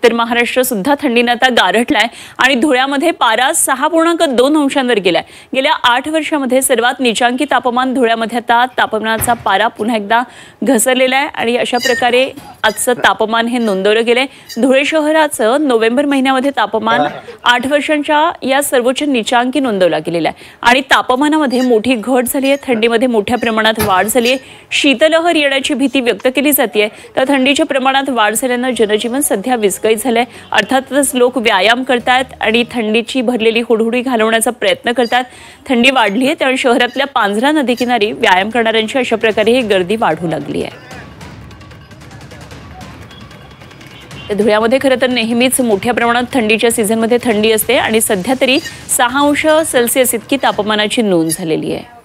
उत्तर महाराष्ट्र सुद्धा थंडीने आता गारठलाय आणि धुळ्यामध्ये पारा 6.2 अंशांवर गेलाय। गेल्या 8 वर्षांमध्ये सर्वात नीचांकी तापमान धुळ्यामध्ये आता तापमानाचा पारा पुन्हा एकदा घसरलेला आहे आणि अशा प्रकारे आजचं तापमान हे नोंदवलं गेलंय। धुळे शहराचं नोव्हेंबर महिन्यामध्ये तापमान 8 वर्षांच्या या सर्वोच्च नीचांकी नोंदवला गेलेला आहे आणि तापमानामध्ये मोठी घट झाली आहे। थंडीमध्ये मोठ्या प्रमाणात वाढ झाली आहे। शीतलहर येण्याची भीती व्यक्त केली जाते। तर थंडीच्या प्रमाणात वाढ झाल्यानं जनजीवन सध्या विस्कळीत झालंय। अर्थातच लोक व्यायाम करतात आणि थंडीची भरलेली हुडहुडी घालवण्याचा प्रयत्न करतात। थंडी वाढली आहे त्यामुळे शहरातल्या पांझरा नदीकिनारी व्यायाम करणाऱ्यांची अशा प्रकारे ही गर्दी वाढू लागली आहे। धुळ्यामध्ये खरं तर नेहमीच मोठ्या प्रमाणात थंडीच्या सीझनमध्ये थंडी असते आणि सध्या तरी 6 अंश सेल्सिअस इतकी तापमानाची नोंद झालेली आहे।